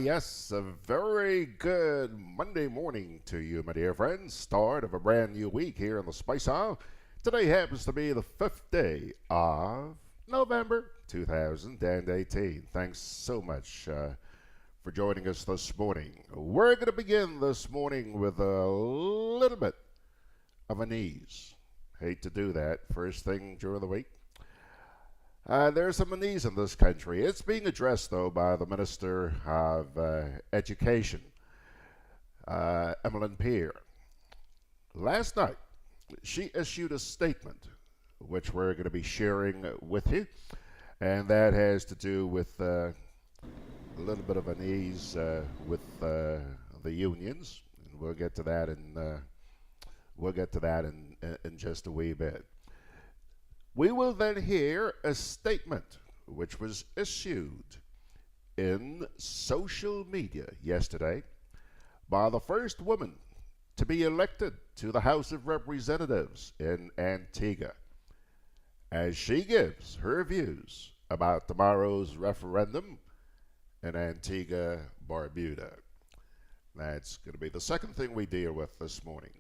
Yes, a very good Monday morning to you, my dear friends. Start of a brand new week here in the Spice Isle. Today happens to be the 5th day of November 2018. Thanks so much for joining us this morning. We're going to begin this morning with a little bit of an ease. Hate to do that first thing during the week. There's some unease in this country. It's being addressed, though, by the Minister of Education, Emmeline Peer. Last night, she issued a statement, which we're going to be sharing with you, and that has to do with a little bit of unease with the unions. And we'll get to that in just a wee bit. We will then hear a statement which was issued in social media yesterday by the first woman to be elected to the House of Representatives in Antigua, as she gives her views about tomorrow's referendum in Antigua, Barbuda. That's going to be the second thing we deal with this morning.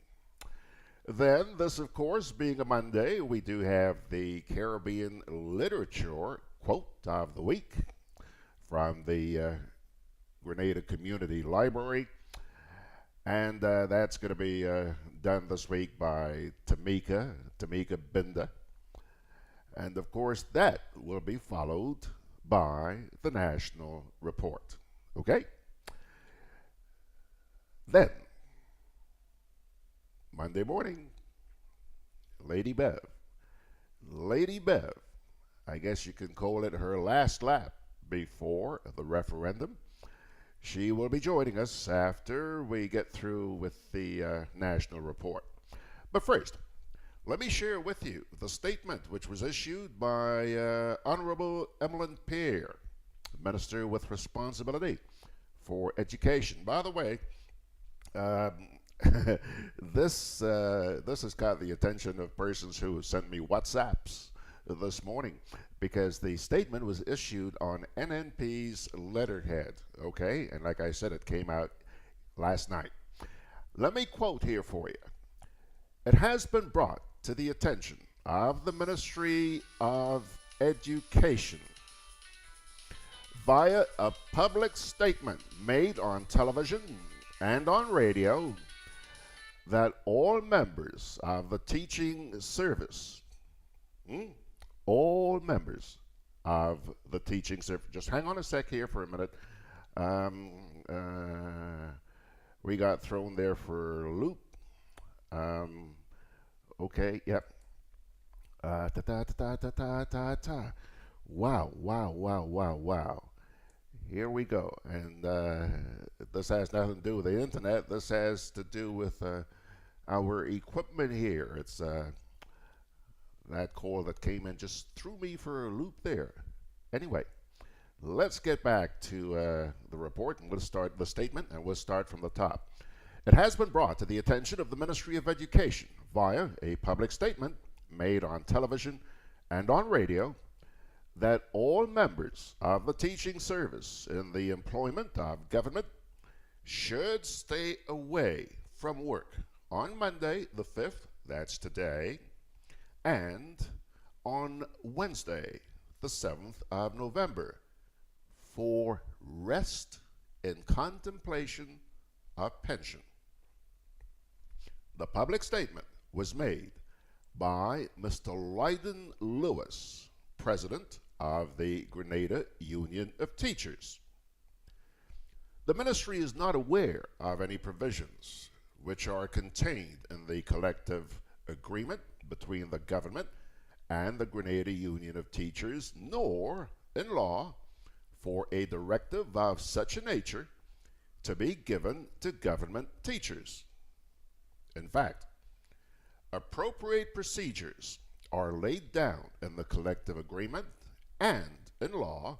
Then, this of course being a Monday, we do have the Caribbean Literature Quote of the Week from the Grenada Community Library. And that's going to be done this week by Tamika Binda. And of course that will be followed by the National Report. Okay? Then, Monday morning, Lady Bev, I guess you can call it her last lap before the referendum. She will be joining us after we get through with the National Report. But first, let me share with you the statement which was issued by Honorable Emmeline Peer, Minister with responsibility for education. By the way, this has caught the attention of persons who sent me WhatsApps this morning, because the statement was issued on NNP's letterhead, okay? And like I said, it came out last night. Let me quote here for you. It has been brought to the attention of the Ministry of Education via a public statement made on television and on radio that all members of the teaching service, all members of the teaching service, just hang on a sec here for a minute. We got thrown there for a loop. Okay, yep. Wow. Here we go. And this has nothing to do with the internet. This has to do with our equipment here. It's that call that came in just threw me for a loop there. Anyway, let's get back to the report, and we'll start the statement, and we'll start from the top. It has been brought to the attention of the Ministry of Education via a public statement made on television and on radio that all members of the teaching service in the employment of government should stay away from work on Monday the 5th, that's today, and on Wednesday the 7th of November for rest and contemplation of pension. The public statement was made by Mr. Lydon Lewis, President of the Grenada Union of Teachers. The ministry is not aware of any provisions which are contained in the collective agreement between the government and the Grenada Union of Teachers, nor in law for a directive of such a nature to be given to government teachers. In fact, appropriate procedures are laid down in the collective agreement and in law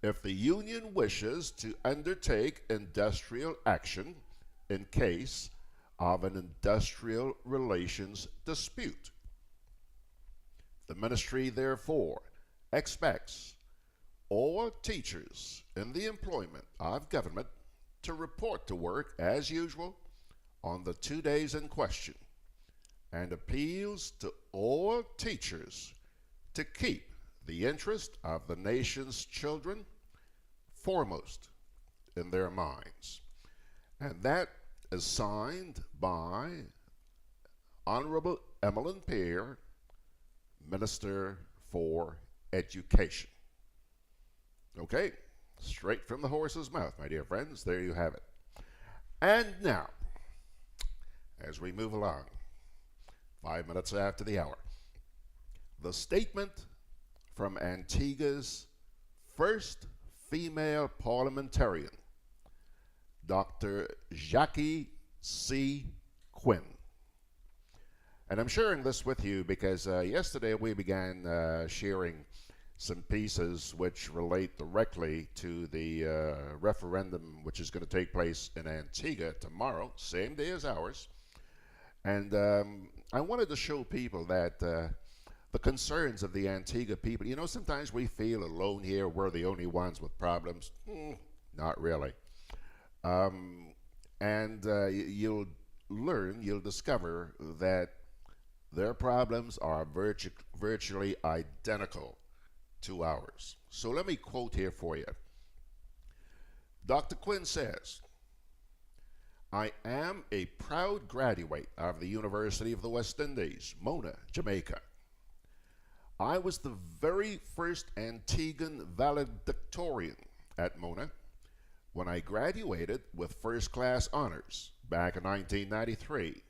if the union wishes to undertake industrial action in case of an industrial relations dispute. The ministry therefore expects all teachers in the employment of government to report to work as usual on the 2 days in question, and appeals to all teachers to keep the interest of the nation's children foremost in their minds. And that is signed by Honorable Emmeline Peer, Minister for Education. Okay, straight from the horse's mouth, my dear friends. There you have it. And now, as we move along, 5 minutes after the hour, the statement from Antigua's first female parliamentarian, Dr. Jackie C. Quinn. And I'm sharing this with you because yesterday we began sharing some pieces which relate directly to the referendum which is going to take place in Antigua tomorrow, same day as ours. And I wanted to show people that the concerns of the Antigua people, you know, sometimes we feel alone here, we're the only ones with problems. Not really. You'll learn, you'll discover that their problems are virtually identical to ours. So let me quote here for you. Dr. Quinn says, "I am a proud graduate of the University of the West Indies, Mona, Jamaica. I was the very first Antiguan valedictorian at Mona when I graduated with first-class honors back in 1993.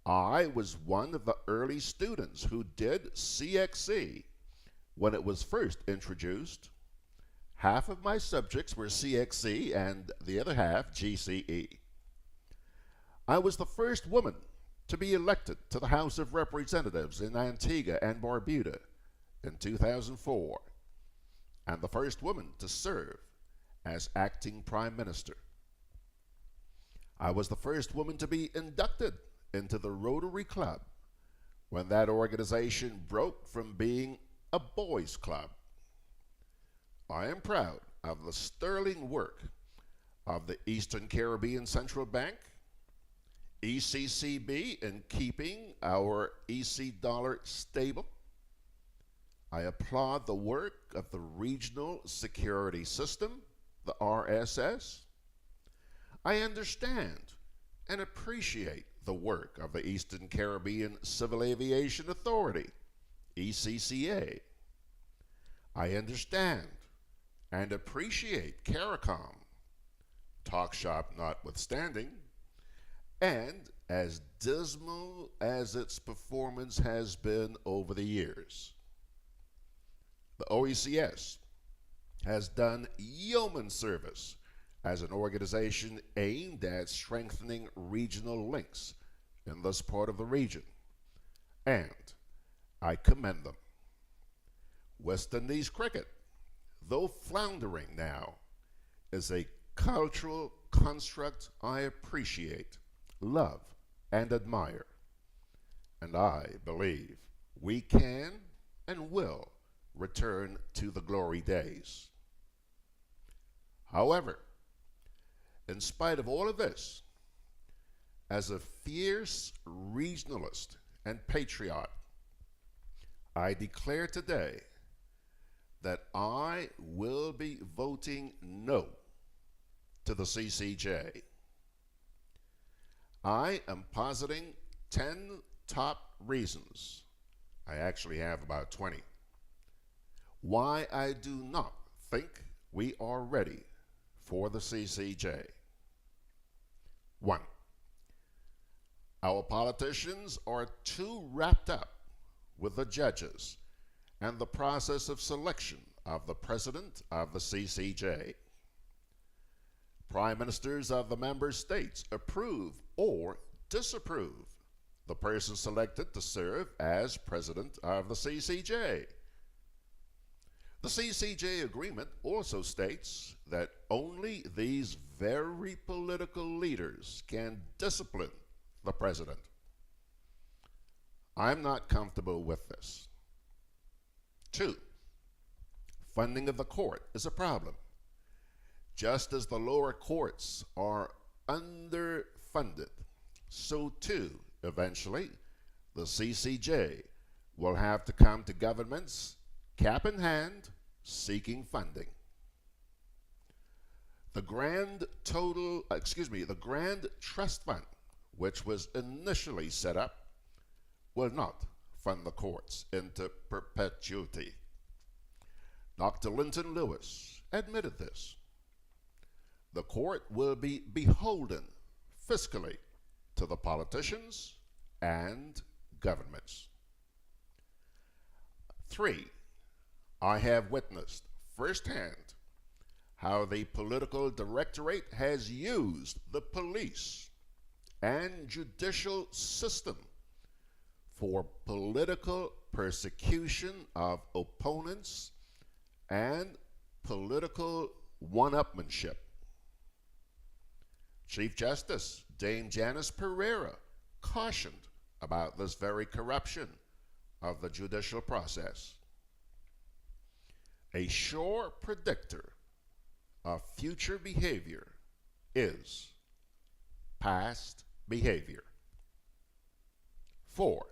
I was one of the early students who did CXC when it was first introduced. Half of my subjects were CXC and the other half GCE. I was the first woman to be elected to the House of Representatives in Antigua and Barbuda in 2004, and the first woman to serve as acting Prime Minister. I was the first woman to be inducted into the Rotary Club when that organization broke from being a boys' club. I am proud of the sterling work of the Eastern Caribbean Central Bank, ECCB, in keeping our EC dollar stable. I applaud the work of the Regional Security System, the RSS. I understand and appreciate the work of the Eastern Caribbean Civil Aviation Authority, ECCA. I understand and appreciate CARICOM, talk shop notwithstanding, and as dismal as its performance has been over the years, the OECS has done yeoman service as an organization aimed at strengthening regional links in this part of the region, and I commend them. West Indies cricket, though floundering now, is a cultural construct I appreciate, love, and admire, and I believe we can and will return to the glory days. However, in spite of all of this, as a fierce regionalist and patriot, I declare today that I will be voting no to the CCJ. I am positing 10 top reasons, I actually have about 20, why I do not think we are ready for the CCJ. 1. Our politicians are too wrapped up with the judges and the process of selection of the president of the CCJ. Prime ministers of the member states approve or disapprove the person selected to serve as president of the CCJ. The CCJ agreement also states that only these very political leaders can discipline the president. I'm not comfortable with this. 2. Funding of the court is a problem. Just as the lower courts are underfunded, so too, eventually, the CCJ will have to come to governments, cap in hand, seeking funding. The Grand Trust Fund, which was initially set up, will not fund the courts into perpetuity. Dr. Linton Lewis admitted this. The court will be beholden fiscally to the politicians and governments. 3, I have witnessed firsthand how the political directorate has used the police and judicial system for political persecution of opponents and political one-upmanship. Chief Justice Dame Janice Pereira cautioned about this very corruption of the judicial process. A sure predictor of future behavior is past behavior. 4,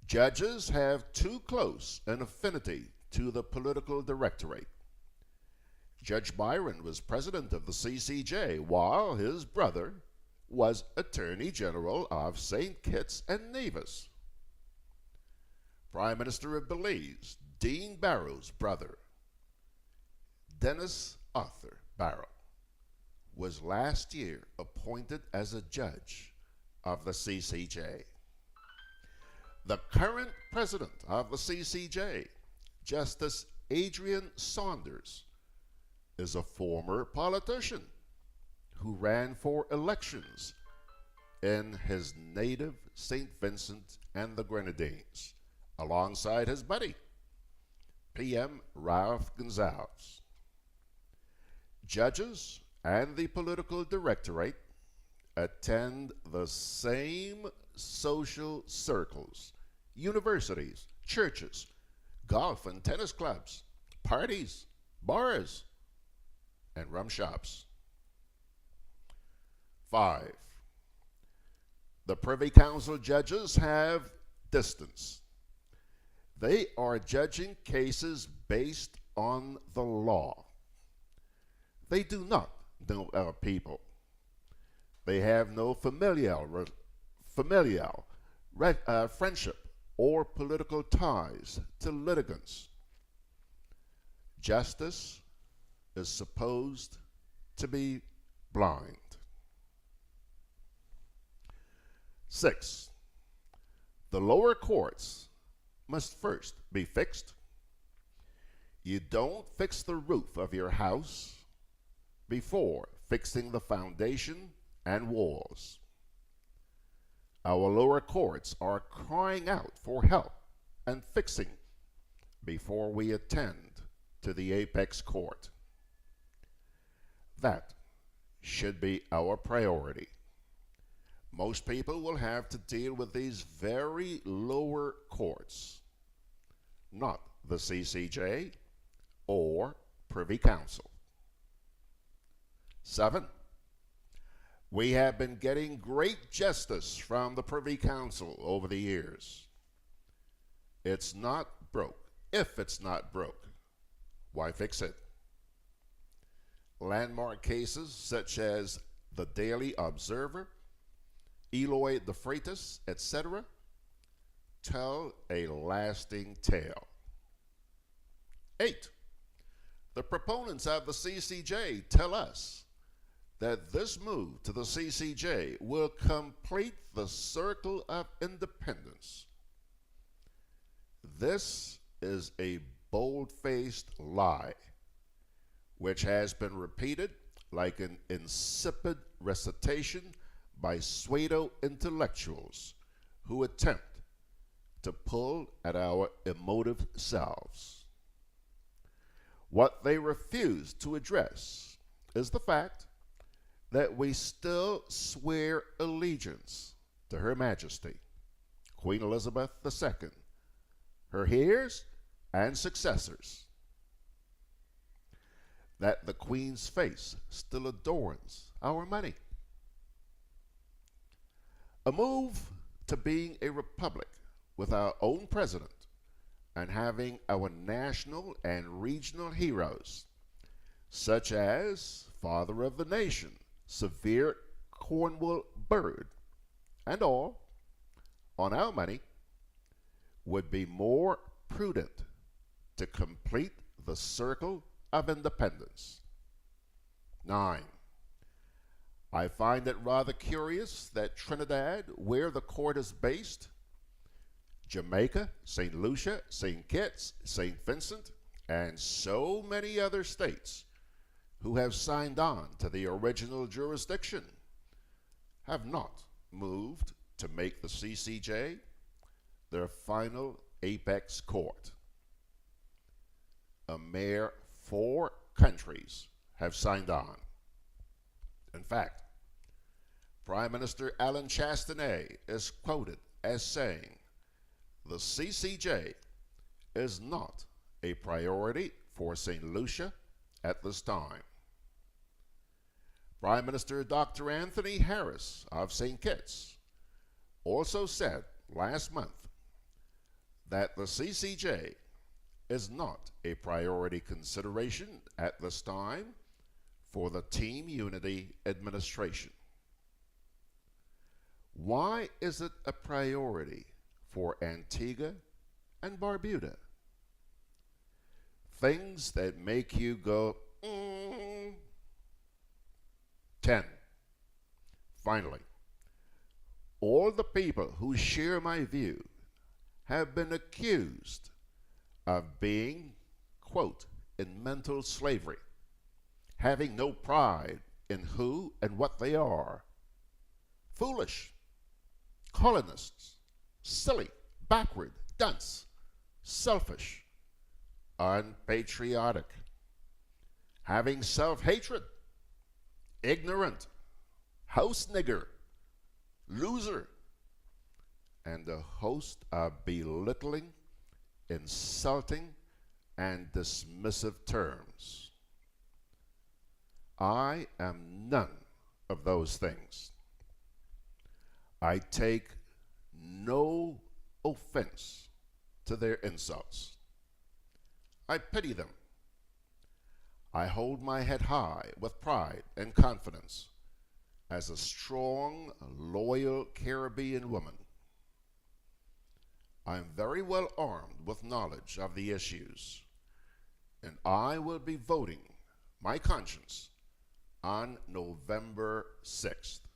judges have too close an affinity to the political directorate. Judge Byron was president of the CCJ while his brother was Attorney General of St. Kitts and Nevis. Prime Minister of Belize, Dean Barrow's brother, Dennis Arthur Barrow, was last year appointed as a judge of the CCJ. The current president of the CCJ, Justice Adrian Saunders, is a former politician who ran for elections in his native St. Vincent and the Grenadines, alongside his buddy, PM Ralph Gonzalez. Judges and the political directorate attend the same social circles, universities, churches, golf and tennis clubs, parties, bars, and rum shops. 5, the Privy Council judges have distance. They are judging cases based on the law. They do not know our people. They have no familial friendship or political ties to litigants. Justice is supposed to be blind. 6, the lower courts must first be fixed. You don't fix the roof of your house before fixing the foundation and walls. Our lower courts are crying out for help and fixing before we attend to the apex court. That should be our priority. Most people will have to deal with these very lower courts, not the CCJ or Privy Council. 7, we have been getting great justice from the Privy Council over the years. It's not broke. If it's not broke, why fix it? Landmark cases such as the Daily Observer, Eloy de Freitas, etc., tell a lasting tale. 8, the proponents of the CCJ tell us that this move to the CCJ will complete the circle of independence. This is a bold-faced lie, which has been repeated like an insipid recitation by pseudo-intellectuals who attempt to pull at our emotive selves. What they refuse to address is the fact that we still swear allegiance to Her Majesty, Queen Elizabeth II, her heirs and successors, that the Queen's face still adorns our money. A move to being a republic with our own president and having our national and regional heroes, such as Father of the Nation, Severe Cornwall Bird, and all, on our money, would be more prudent to complete the circle of independence. 9. I find it rather curious that Trinidad, where the court is based, Jamaica, St. Lucia, St. Kitts, St. Vincent, and so many other states who have signed on to the original jurisdiction have not moved to make the CCJ their final apex court. A mere 4 countries have signed on. In fact, Prime Minister Alan Chastanet is quoted as saying, "The CCJ is not a priority for St. Lucia at this time." Prime Minister Dr. Anthony Harris of St. Kitts also said last month that the CCJ is not a priority consideration at this time for the Team Unity administration. Why is it a priority for Antigua and Barbuda? Things that make you go, 10. Finally, all the people who share my view have been accused of being, quote, in mental slavery, having no pride in who and what they are, foolish, colonists, silly, backward, dunce, selfish, unpatriotic, having self-hatred, ignorant, house nigger, loser, and a host of belittling, insulting, and dismissive terms. I am none of those things. I take no offense to their insults. I pity them. I hold my head high with pride and confidence as a strong, loyal Caribbean woman. I'm very well armed with knowledge of the issues, and I will be voting my conscience on November 6th.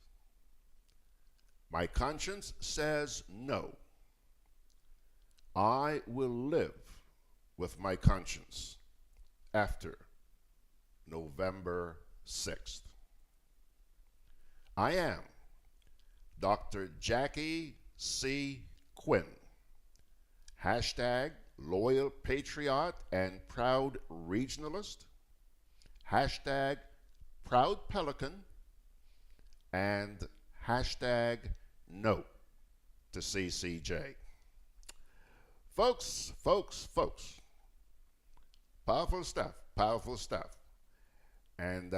My conscience says no. I will live with my conscience after November 6th. I am Dr. Jackie C. Quinn, hashtag loyal patriot and proud regionalist, hashtag proud pelican, and hashtag no to CCJ. Folks, powerful stuff, powerful stuff. And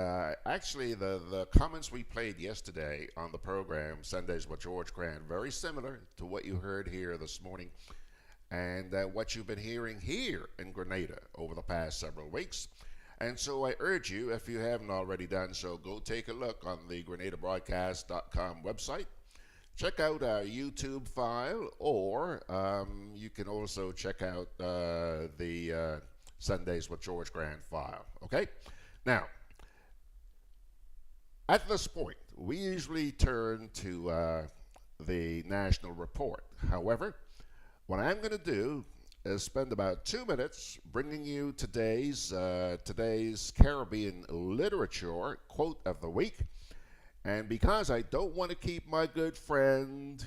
actually, the comments we played yesterday on the program, Sundays with George Grant, very similar to what you heard here this morning and what you've been hearing here in Grenada over the past several weeks. And so I urge you, if you haven't already done so, go take a look on the GRENADABROADCAST.com website. Check out our YouTube file, or you can also check out the Sundays with George Grant file. Okay? Now, at this point, we usually turn to the national report. However, what I'm going to do is spend about 2 minutes bringing you today's Caribbean literature quote of the week. And because I don't want to keep my good friend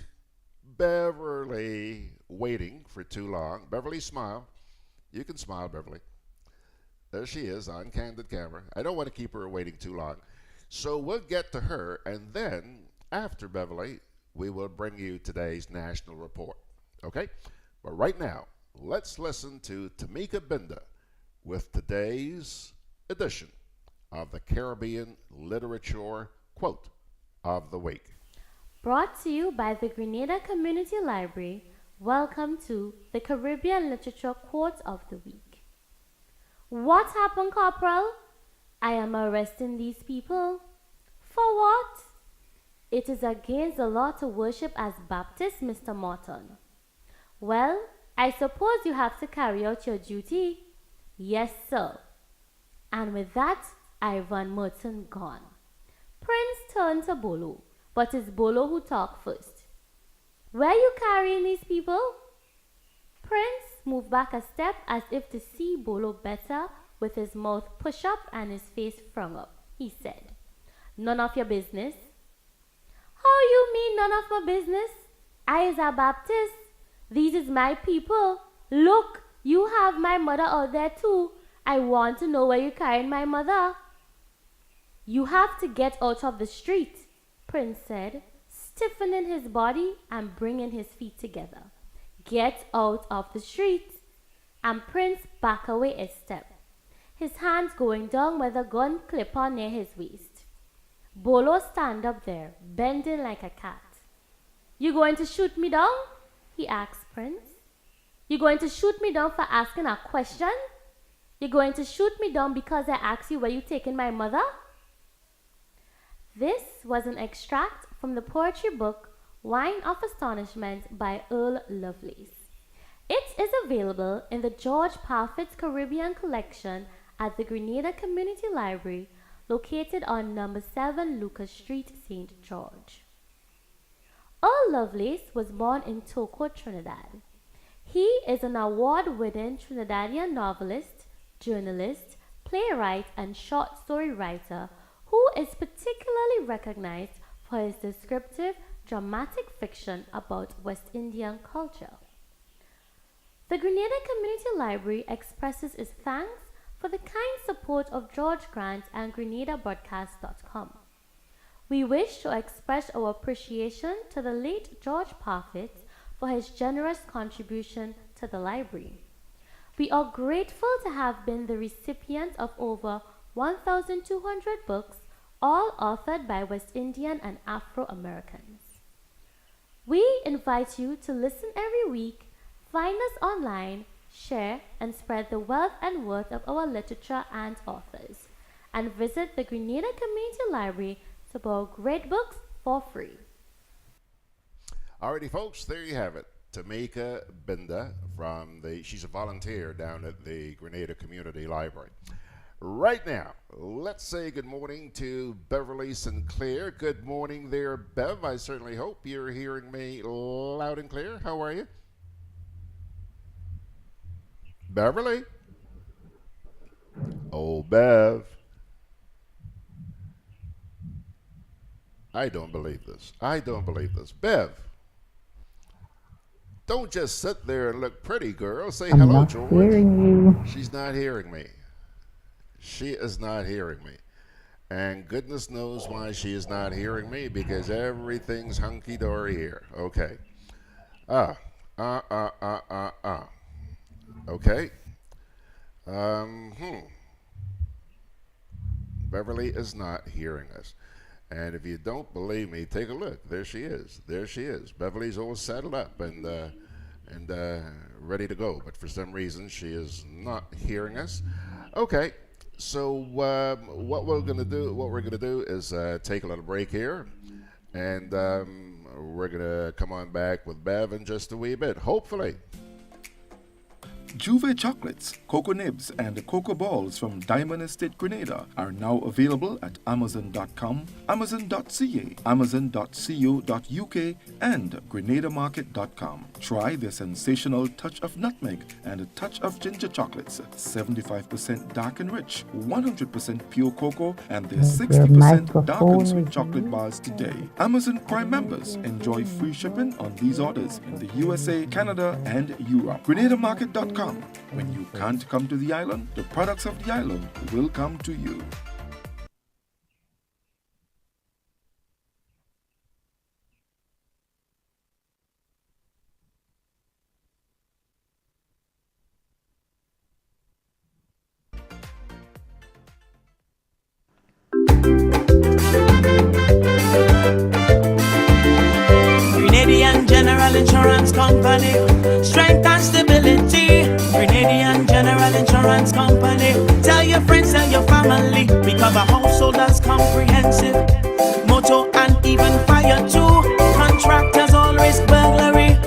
Beverly waiting for too long, Beverly, smile. You can smile, Beverly. There she is on candid camera. I don't want to keep her waiting too long. So we'll get to her, and then after Beverly, we will bring you today's national report. Okay? But right now, let's listen to Tamika Binda with today's edition of the Caribbean Literature Quote of the Week. Brought to you by the Grenada Community Library, welcome to the Caribbean Literature Quote of the Week. What happened, Corporal? I am arresting these people. For what? It is against the law to worship as Baptists, Mr. Morton. Well, I suppose you have to carry out your duty. Yes, sir. And with that, Ivan Merton gone. Prince turned to Bolo, but it's Bolo who talked first. Where you carrying these people? Prince moved back a step as if to see Bolo better, with his mouth pushed up and his face frowning up. He said, "None of your business." "How you mean none of my business? I is a Baptist. These is my people. Look, you have my mother out there too. I want to know where you carrying my mother." "You have to get out of the street," Prince said, stiffening his body and bringing his feet together. "Get out of the street." And Prince backed away a step, his hands going down with a gun clipper near his waist. Bolo stand up there, bending like a cat. "You going to shoot me down?" he asked Prince. "You going to shoot me down for asking a question? You going to shoot me down because I asked you where you taking my mother?" This was an extract from the poetry book Wine of Astonishment by Earl Lovelace. It is available in the George Parfitt's Caribbean Collection at the Grenada Community Library, located on number 7 Lucas Street, St. George. Earl Lovelace was born in Toco, Trinidad. He is an award-winning Trinidadian novelist, journalist, playwright, and short story writer who is particularly recognized for his descriptive, dramatic fiction about West Indian culture. The Grenada Community Library expresses its thanks for the kind support of George Grant and GRENADABROADCAST.com. We wish to express our appreciation to the late George Parfitt for his generous contribution to the library. We are grateful to have been the recipient of over 1,200 books, all authored by West Indian and Afro-Americans. We invite you to listen every week, find us online, share and spread the wealth and worth of our literature and authors, and visit the Grenada Community Library to borrow great books for free. Alrighty, folks, there you have it. Tamika Binda she's a volunteer down at the Grenada Community Library. Right now, let's say good morning to Beverly Sinclair. Good morning there, Bev. I certainly hope you're hearing me loud and clear. How are you? Beverly? Oh, Bev. I don't believe this. I don't believe this. Bev, don't just sit there and look pretty, girl. Say hello, George. I'm not hearing you. She's not hearing me. She is not hearing me. And goodness knows why she is not hearing me, because everything's hunky-dory here. Okay. Okay. Beverly is not hearing us. And if you don't believe me, take a look. There she is. There she is. Beverly's all settled up and ready to go. But for some reason, she is not hearing us. Okay. So what we're gonna do is take a little break here, and we're gonna come on back with Bev in just a wee bit, hopefully. Juve chocolates, cocoa nibs, and cocoa balls from Diamond Estate Grenada are now available at Amazon.com, Amazon.ca, Amazon.co.uk, and GrenadaMarket.com. Try their sensational touch of nutmeg and a touch of ginger chocolates, 75% dark and rich, 100% pure cocoa, and their 60% dark and sweet chocolate bars today. Amazon Prime members enjoy free shipping on these orders in the USA, Canada, and Europe. GrenadaMarket.com. When you can't come to the island, the products of the island will come to you. company. Strength and stability, Grenadian General Insurance Company. Tell your friends, tell your family, we cover householders comprehensive. Motor and even fire too. Contractors all risk burglary.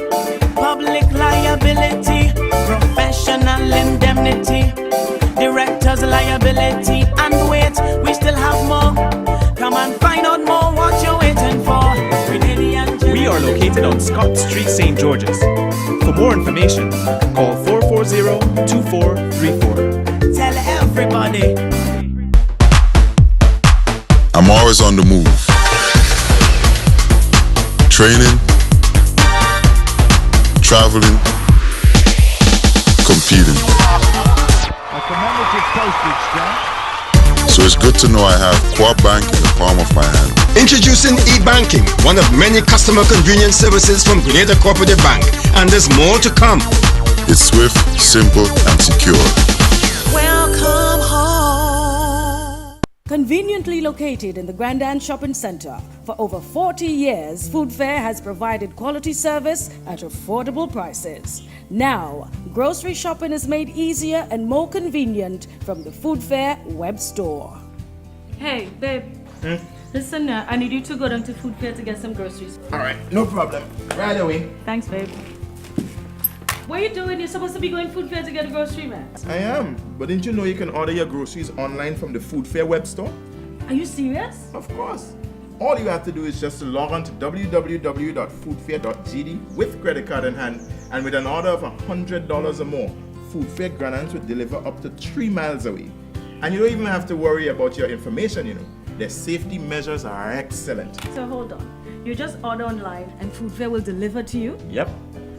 Public liability, professional indemnity, directors liability. And wait, we still have more. Come and find out more what you're waiting for. We are located on Scott Street, St. George's. For more information, call 440-2434. Tell everybody. I'm always on the move. Training, traveling, competing. A commemorative postage stamp. So it's good to know I have Quad Bank in the palm of my hand. Introducing e-banking, one of many customer convenience services from Grenada Cooperative Bank, and there's more to come. It's swift, simple, and secure. Welcome home. Conveniently located in the Grandand Shopping Center, for over 40 years, Food Fair has provided quality service at affordable prices. Now, grocery shopping is made easier and more convenient from the Food Fair web store. Hey, babe. Listen, I need you to go down to Food Fair to get some groceries. Alright, no problem. Right away. Thanks, babe. What are you doing? You're supposed to be going Food Fair to get a grocery, man. I am, but didn't you know you can order your groceries online from the Food Fair web store? Are you serious? Of course. All you have to do is just to log on to www.foodfair.gd with credit card in hand, and with an order of $100 or more, Food Fair Grenadans will deliver up to 3 miles away. And you don't even have to worry about your information, you know. Their safety measures are excellent. So hold on. You just order online and Food Fair will deliver to you? Yep,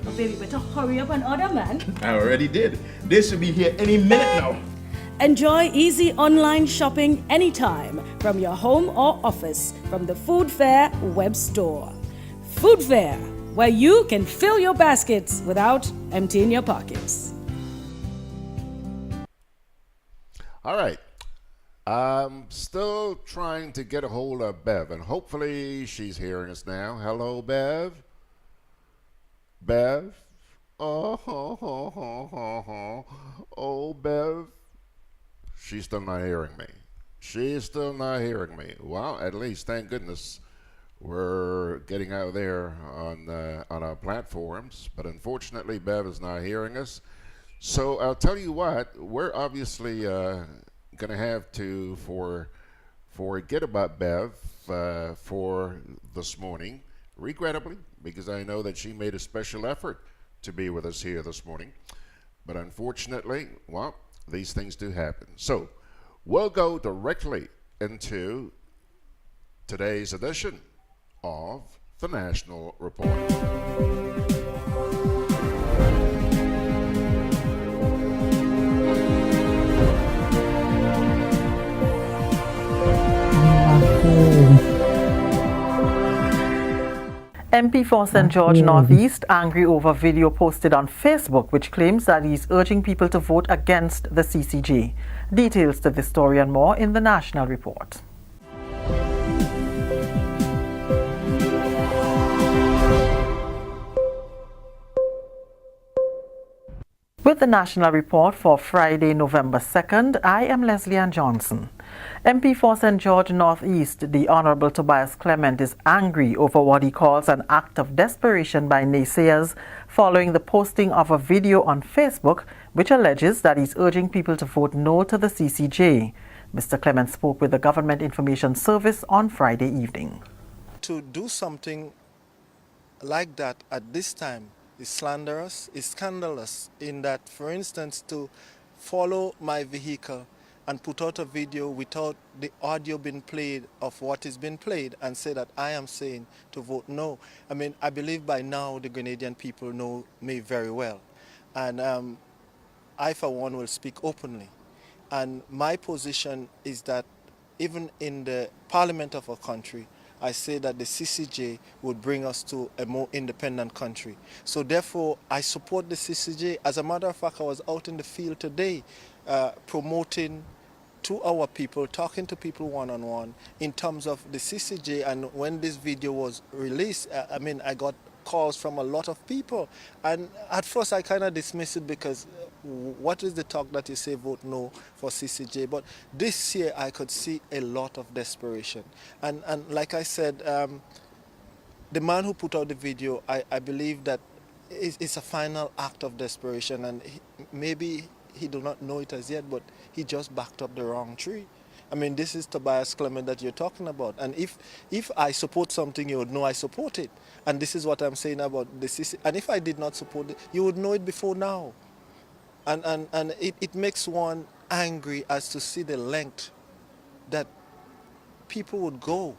Oh, baby, better hurry up and order, man. I already did. They should be here any minute now. Enjoy easy online shopping anytime from your home or office from the Food Fair web store. Food Fair, where you can fill your baskets without emptying your pockets. All right. I'm still trying to get a hold of Bev, and hopefully she's hearing us now. Hello, Bev. Bev. Oh, Bev. She's still not hearing me. She's still not hearing me. Well, at least, thank goodness, we're getting out there on our platforms. But unfortunately, Bev is not hearing us. So I'll tell you what, we're obviously going to have to forget about Bev for this morning, regrettably, because I know that she made a special effort to be with us here this morning. But unfortunately, well, these things do happen. So we'll go directly into today's edition of the National Report. MP for St. George Northeast angry over video posted on Facebook which claims that he's urging people to vote against the CCJ. Details to this story and more in the National Report. With the National Report for Friday, November 2nd, I am Leslie Ann Johnson. MP for St. George Northeast, the Honourable Tobias Clement, is angry over what he calls an act of desperation by naysayers following the posting of a video on Facebook which alleges that he's urging people to vote no to the CCJ. Mr. Clement spoke with the Government Information Service on Friday evening. To do something like that at this time is slanderous, is scandalous, in that, for instance, to follow my vehicle and put out a video without the audio being played of what is being played and say that I am saying to vote no. I mean, I believe by now the Grenadian people know me very well. And I, for one, will speak openly. And my position is that even in the parliament of our country, I say that the CCJ would bring us to a more independent country. So therefore, I support the CCJ. As a matter of fact, I was out in the field today promoting to our people, talking to people one-on-one in terms of the CCJ. And when this video was released, I mean, I got calls from a lot of people. And at first I kind of dismissed it because what is the talk that you say vote no for CCJ? But this year I could see a lot of desperation. And like I said, the man who put out the video, I believe that it's a final act of desperation, and maybe he do not know it as yet, but he just backed up the wrong tree. I mean, this is Tobias Clement that you're talking about. And if I support something, you would know I support it. And this is what I'm saying about the CC. And if I did not support it, you would know it before now. And it makes one angry as to see the length that people would go.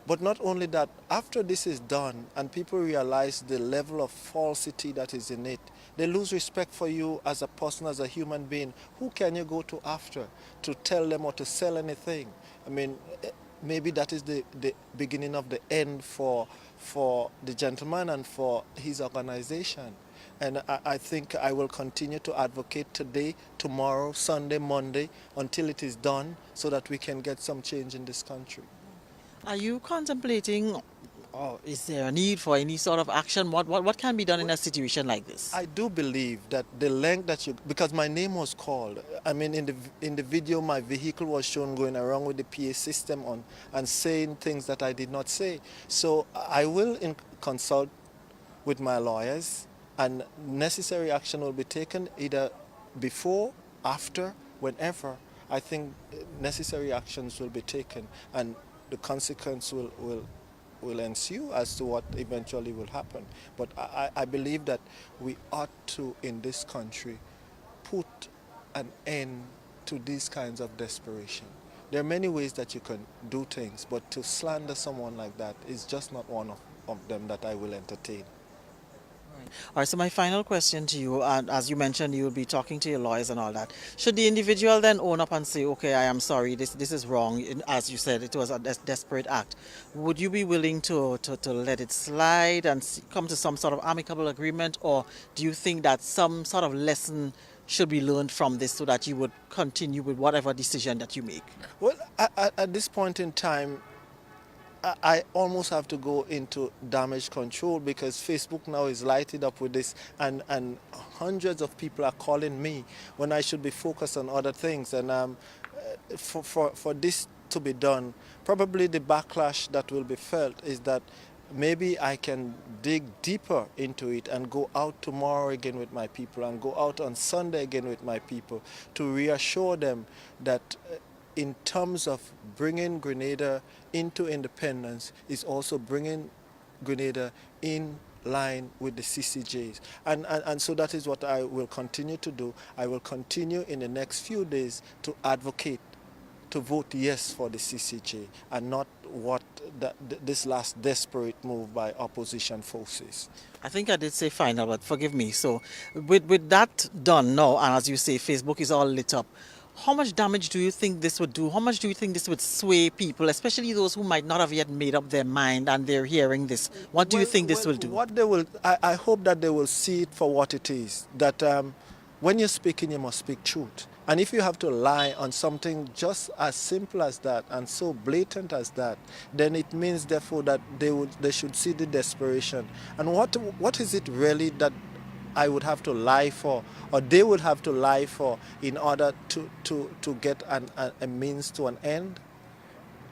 But not only that, after this is done and people realize the level of falsity that is in it, they lose respect for you as a person, as a human being. Who can you go to after to tell them or to sell anything? I mean, maybe that is the beginning of the end for the gentleman and for his organization. And I think I will continue to advocate today, tomorrow, Sunday, Monday, until it is done, so that we can get some change in this country. Are you contemplating, or is there a need for any sort of action? What can be done in a situation like this? I do believe that the length that because my name was called. I mean, in the video, my vehicle was shown going around with the PA system on and saying things that I did not say. So I will consult with my lawyers, and necessary action will be taken either before, after, whenever. I think necessary actions will be taken, and the consequence will ensue as to what eventually will happen. But I believe that we ought to, in this country, put an end to these kinds of desperation. There are many ways that you can do things, but to slander someone like that is just not one of them that I will entertain. All right, so my final question to you, as you mentioned, you will be talking to your lawyers and all that. Should the individual then own up and say, okay, I am sorry, this is wrong, as you said, it was a desperate act. Would you be willing to let it slide and come to some sort of amicable agreement, or do you think that some sort of lesson should be learned from this so that you would continue with whatever decision that you make? Well, at this point in time, I almost have to go into damage control, because Facebook now is lighted up with this, and hundreds of people are calling me when I should be focused on other things. And for this to be done, probably the backlash that will be felt is that maybe I can dig deeper into it and go out tomorrow again with my people and go out on Sunday again with my people to reassure them that in terms of bringing Grenada into independence is also bringing Grenada in line with the CCJs. And so that is what I will continue to do. I will continue in the next few days to advocate to vote yes for the CCJ and not what this last desperate move by opposition forces. I think I did say final, but forgive me. So with that done now, and as you say, Facebook is all lit up, how much damage do you think this would do? How much do you think this would sway people, especially those who might not have yet made up their mind and they're hearing this? What do you think this will do? What they will, I hope that they will see it for what it is. That when you're speaking, you must speak truth. And if you have to lie on something just as simple as that and so blatant as that, then it means therefore that they should see the desperation. And what is it really that I would have to lie for, or they would have to lie for, in order to get a means to an end?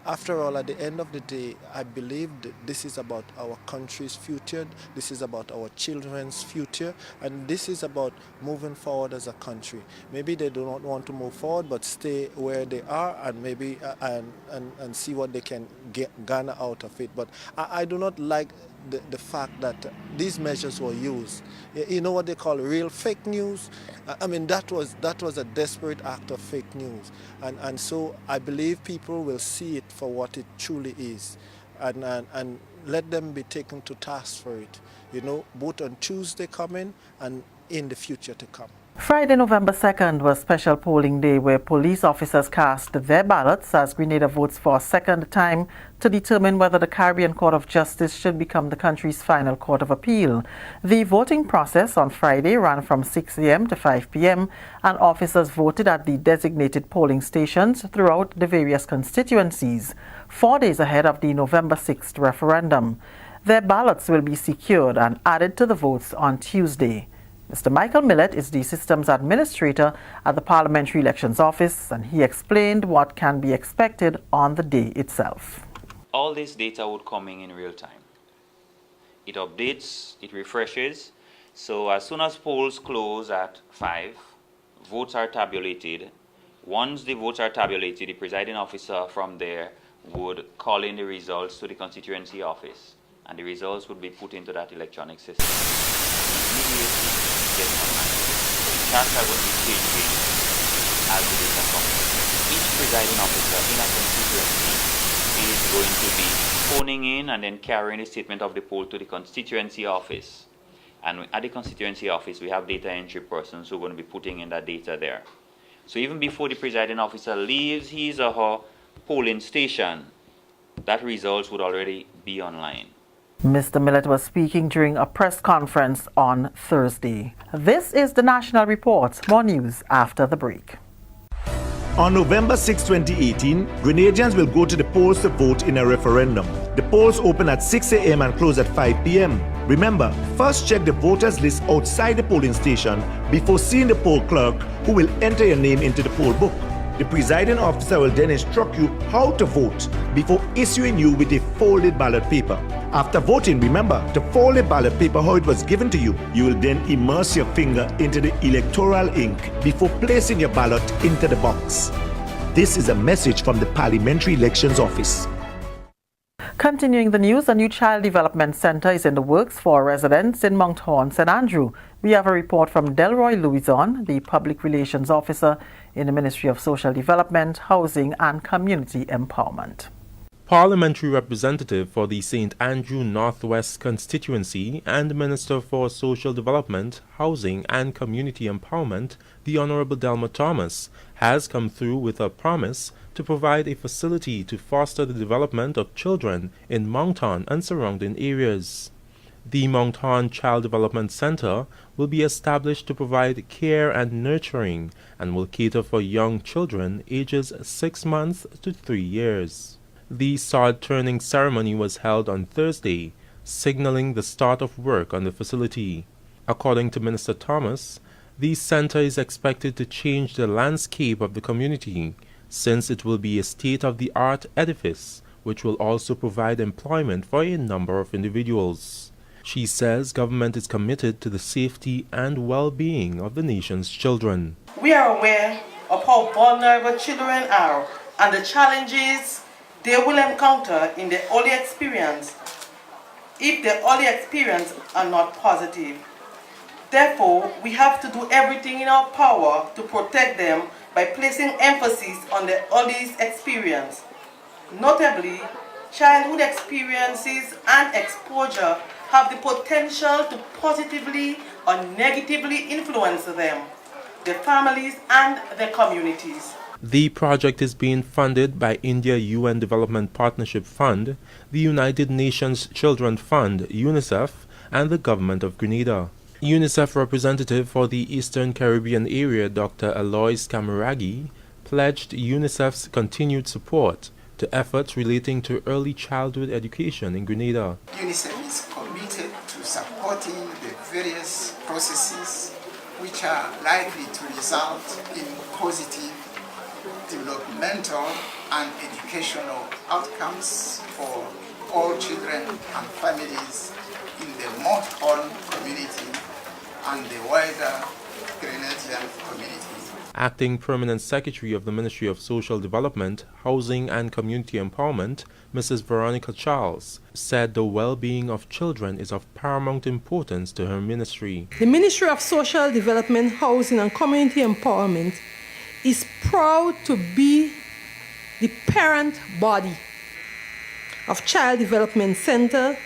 After all, at the end of the day, I believe that this is about our country's future, this is about our children's future, and this is about moving forward as a country. Maybe they do not want to move forward, but stay where they are and maybe and see what they can garner out of it. But I do not like the fact that these measures were used. You know what they call real fake news? I mean, that was a desperate act of fake news. And so I believe people will see it for what it truly is, and let them be taken to task for it, you know, both on Tuesday coming and in the future to come. Friday, November 2nd was special polling day where police officers cast their ballots as Grenada votes for a second time to determine whether the Caribbean Court of Justice should become the country's final court of appeal. The voting process on Friday ran from 6 a.m. to 5 p.m. and officers voted at the designated polling stations throughout the various constituencies, 4 days ahead of the November 6th referendum. Their ballots will be secured and added to the votes on Tuesday. Mr. Michael Millett is the Systems Administrator at the Parliamentary Elections Office, and he explained what can be expected on the day itself. All this data would come in real time. It updates, it refreshes, so as soon as polls close at 5, votes are tabulated. Once the votes are tabulated, the presiding officer from there would call in the results to the constituency office, and the results would be put into that electronic system. The charts are going to be changing as the data comes. Each presiding officer in a constituency is going to be phoning in and then carrying the statement of the poll to the constituency office. And at the constituency office, we have data entry persons who are going to be putting in that data there. So even before the presiding officer leaves his or her polling station, that results would already be online. Mr. Millett was speaking during a press conference on Thursday. This is the National Report. More news after the break. On November 6, 2018, Grenadians will go to the polls to vote in a referendum. The polls open at 6 a.m. and close at 5 p.m. Remember, first check the voters list outside the polling station before seeing the poll clerk, who will enter your name into the poll book. The presiding officer will then instruct you how to vote before issuing you with a folded ballot paper. After voting, remember to fold the ballot paper how it was given to you. You will then immerse your finger into the electoral ink before placing your ballot into the box. This is a message from the Parliamentary Elections Office. Continuing the news, a new child development center is in the works for residents in Mount Horn, St. Andrew. We have a report from Delroy Louison, the Public Relations Officer in the Ministry of Social Development, Housing and Community Empowerment. Parliamentary representative for the St. Andrew Northwest constituency and Minister for Social Development, Housing and Community Empowerment, the Honorable Delma Thomas, has come through with a promise to provide a facility to foster the development of children in Mount Horn and surrounding areas. The Mount Horn Child Development Center will be established to provide care and nurturing and will cater for young children ages 6 months to 3 years. The sod turning ceremony was held on Thursday, signaling the start of work on the facility. According to Minister Thomas, the center is expected to change the landscape of the community, since it will be a state-of-the-art edifice which will also provide employment for a number of individuals. She says government is committed to the safety and well-being of the nation's children. We are aware of how vulnerable children are and the challenges they will encounter in their early experience if their early experience are not positive. Therefore, we have to do everything in our power to protect them by placing emphasis on their earliest experience. Notably, childhood experiences and exposure have the potential to positively or negatively influence them, their families, and their communities. The project is being funded by India UN Development Partnership Fund, the United Nations Children Fund, UNICEF, and the Government of Grenada. UNICEF representative for the Eastern Caribbean area, Dr. Alois Kamaragi, pledged UNICEF's continued support to efforts relating to early childhood education in Grenada. UNICEF is committed to supporting the various processes which are likely to result in positive developmental and educational outcomes for all children and families in the Mount Horn community and the wider Grenadian community. Acting Permanent Secretary of the Ministry of Social Development, Housing and Community Empowerment, Mrs. Veronica Charles, said the well-being of children is of paramount importance to her ministry. The Ministry of Social Development, Housing and Community Empowerment is proud to be the parent body of child development centers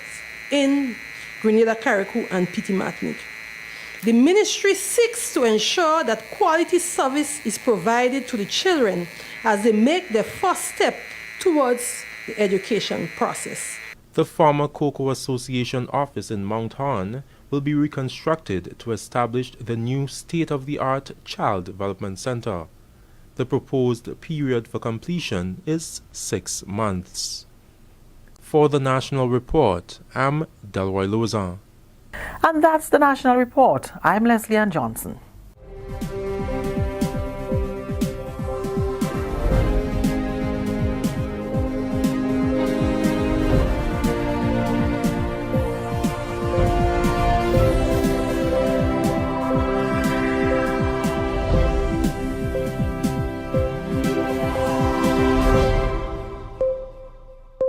in Grenada, Carriacou, and Petit Martinique. The ministry seeks to ensure that quality service is provided to the children as they make their first step towards the education process. The former Cocoa Association office in Mount Horn will be reconstructed to establish the new state-of-the-art Child Development Center. The proposed period for completion is 6 months. For the National Report, I'm Delroy Lauzan. And that's the National Report. I'm Leslie Ann Johnson.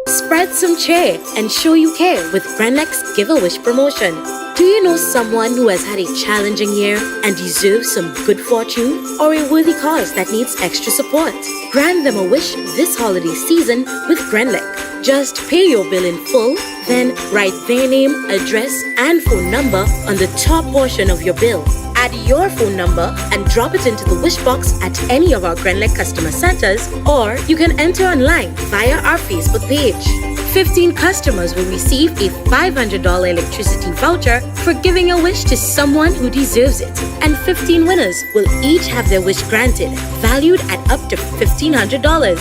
Spread some cheer and show you care with Grenlex Give a Wish promotion. Do you know someone who has had a challenging year and deserves some good fortune, or a worthy cause that needs extra support? Grant them a wish this holiday season with Grenlex. Just pay your bill in full, then write their name, address, and phone number on the top portion of your bill. Add your phone number and drop it into the wish box at any of our Grenlex customer centers, or you can enter online via our Facebook page. 15 customers will receive a $500 electricity voucher for giving a wish to someone who deserves it, and 15 winners will each have their wish granted, valued at up to $1,500.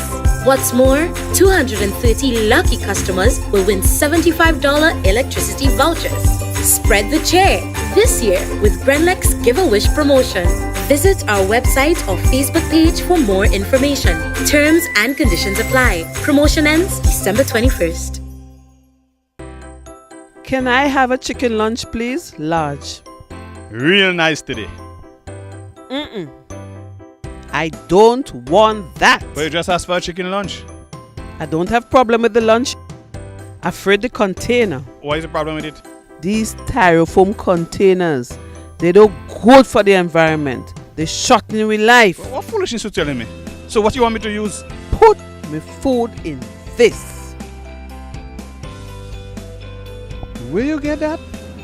What's more, 230 lucky customers will win $75 electricity vouchers. Spread the cheer this year with Grenlex Give a Wish promotion. Visit our website or Facebook page for more information. Terms and conditions apply. Promotion ends December 21st. Can I have a chicken lunch, please? Large. Real nice today. I don't want that. But you just asked for a chicken lunch. I don't have problem with the lunch. Afraid the container. What is the problem with it? These styrofoam containers, they don't good for the environment. They shorten with life. What foolishness you telling me? So what you want me to use? Put my food in this. Where you get that?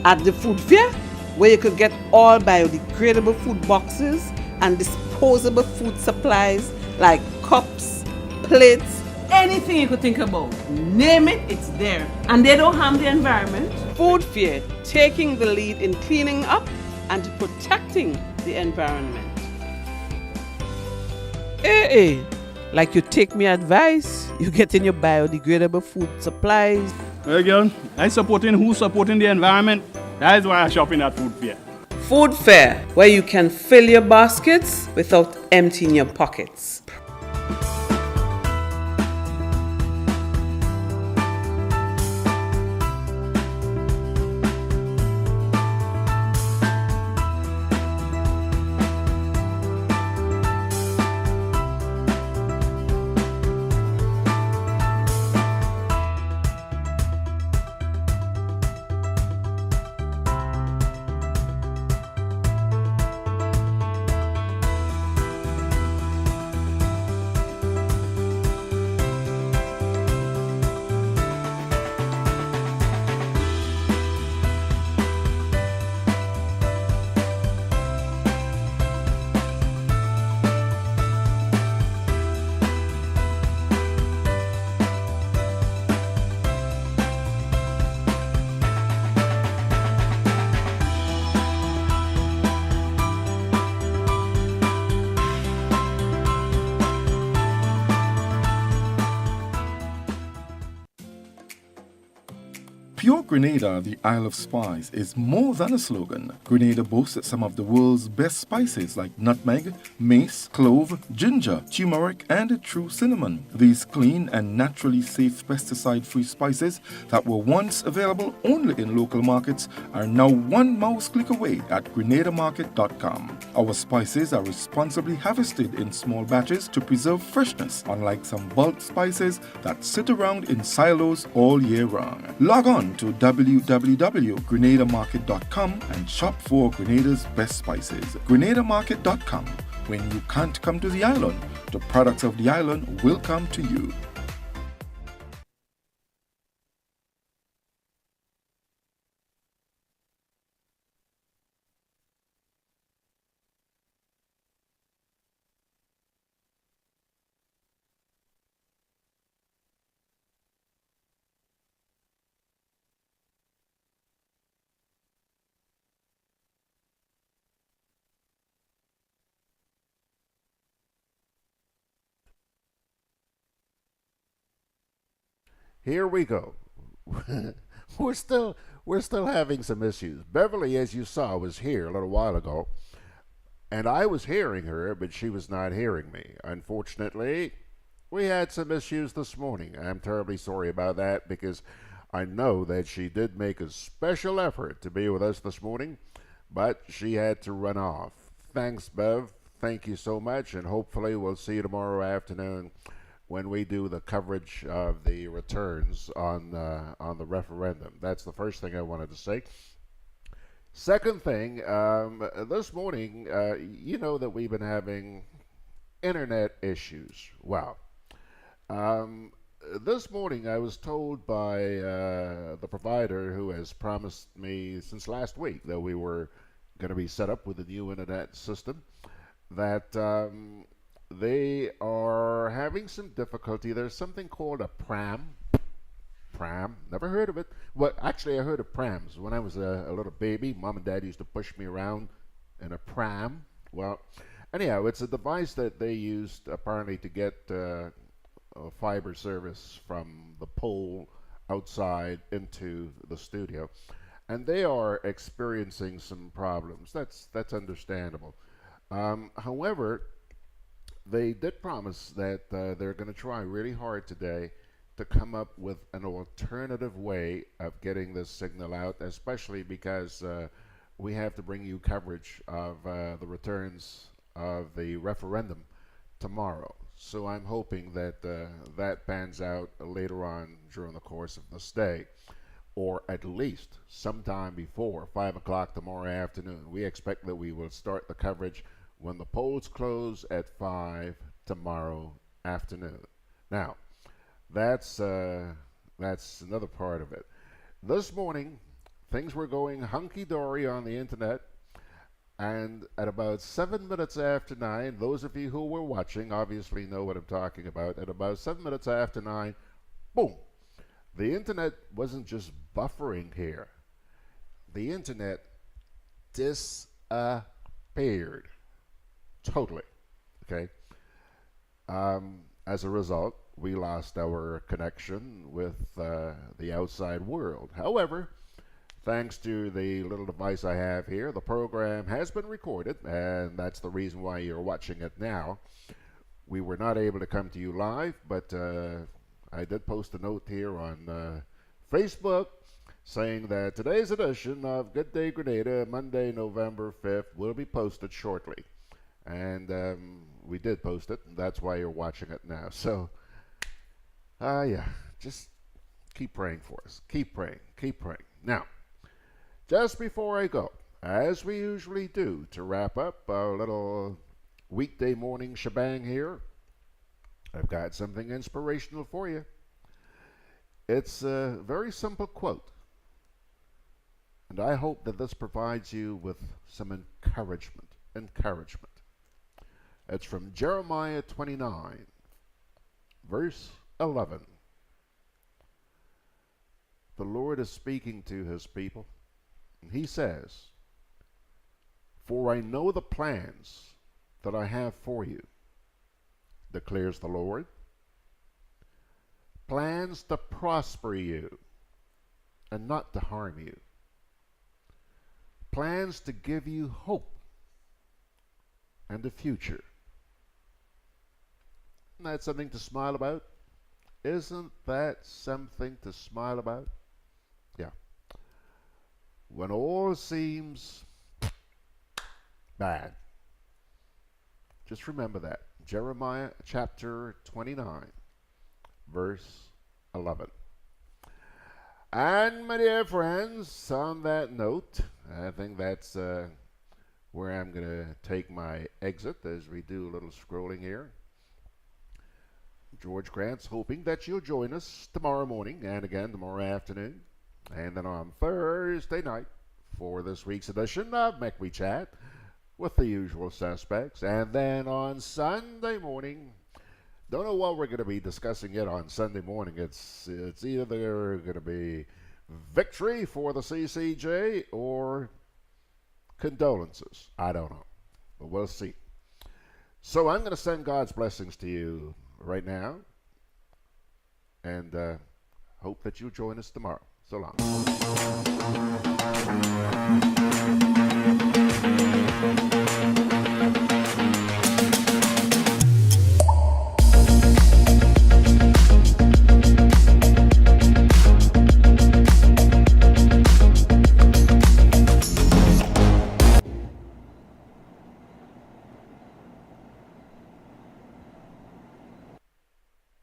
At the food fair, where you could get all biodegradable food boxes and disposable food supplies like cups, plates, anything you could think about. Name it, it's there. And they don't harm the environment. Food Fair, taking the lead in cleaning up and protecting the environment. Hey, like you take me advice, you get in your biodegradable food supplies. Well, girl, I supporting who's supporting the environment. That is why I shop in at Food Fair. Food Fair, where you can fill your baskets without emptying your pockets. Pure Grenada, the Isle of Spice, is more than a slogan. Grenada boasts some of the world's best spices like nutmeg, mace, clove, ginger, turmeric, and true cinnamon. These clean and naturally safe pesticide-free spices that were once available only in local markets are now one mouse click away at GRENADABROADCAST. Our spices are responsibly harvested in small batches to preserve freshness, unlike some bulk spices that sit around in silos all year round. Log on to www.GRENADAMarket.com and shop for Grenada's best spices. GRENADAMarket.com. When you can't come to the island, the products of the island will come to you. Here we go. we're still having some issues. Beverly, as you saw, was here a little while ago, and I was hearing her, but she was not hearing me. Unfortunately, we had some issues this morning. I'm terribly sorry about that, because I know that she did make a special effort to be with us this morning, but she had to run off. Thanks, Bev. Thank you so much, and hopefully we'll see you tomorrow afternoon when we do the coverage of the returns on the referendum. That's the first thing I wanted to say. Second thing, this morning, you know that we've been having internet issues. Wow. This morning I was told by the provider, who has promised me since last week that we were going to be set up with a new internet system, that they are having some difficulty. There's something called a pram. Never heard of it. Well, actually, I heard of prams. When I was a little baby, Mom and Dad used to push me around in a pram. Well, anyhow, it's a device that they used apparently to get a fiber service from the pole outside into the studio. And they are experiencing some problems. That's understandable. However, they did promise that they're going to try really hard today to come up with an alternative way of getting this signal out, especially because we have to bring you coverage of the returns of the referendum tomorrow. So I'm hoping that that pans out later on during the course of this day, or at least sometime before 5 o'clock tomorrow afternoon. We expect that we will start the coverage when the polls close at 5 tomorrow afternoon. Now, that's another part of it. This morning, things were going hunky-dory on the internet, and at about 7 minutes after 9, those of you who were watching obviously know what I'm talking about. At about 7 minutes after 9, boom, the internet wasn't just buffering here. The internet disappeared totally. Okay. As a result, we lost our connection with the outside world. However, thanks to the little device I have here, the program has been recorded, and that's the reason why you're watching it now. We were not able to come to you live, but I did post a note here on Facebook saying that today's edition of Gudday Grenada, Monday, November 5th, will be posted shortly. And we did post it, and that's why you're watching it now. So, yeah, just keep praying for us. Keep praying. Keep praying. Now, just before I go, as we usually do to wrap up our little weekday morning shebang here, I've got something inspirational for you. It's a very simple quote, and I hope that this provides you with some encouragement. It's from Jeremiah 29, verse 11. The Lord is speaking to his people, and he says, "For I know the plans that I have for you, declares the Lord, plans to prosper you and not to harm you, plans to give you hope and a future." Isn't that something to smile about? Isn't that something to smile about? Yeah. When all seems bad, just remember that. Jeremiah chapter 29, verse 11. And my dear friends, on that note, I think that's where I'm going to take my exit as we do a little scrolling here. George Grant's hoping that you'll join us tomorrow morning and again tomorrow afternoon, and then on Thursday night for this week's edition of Make We Chat with the usual suspects, and then on Sunday morning, don't know what we're going to be discussing yet on Sunday morning. It's either going to be victory for the CCJ or condolences. I don't know, but we'll see. So I'm going to send God's blessings to you right now, and hope that you'll join us tomorrow. So long.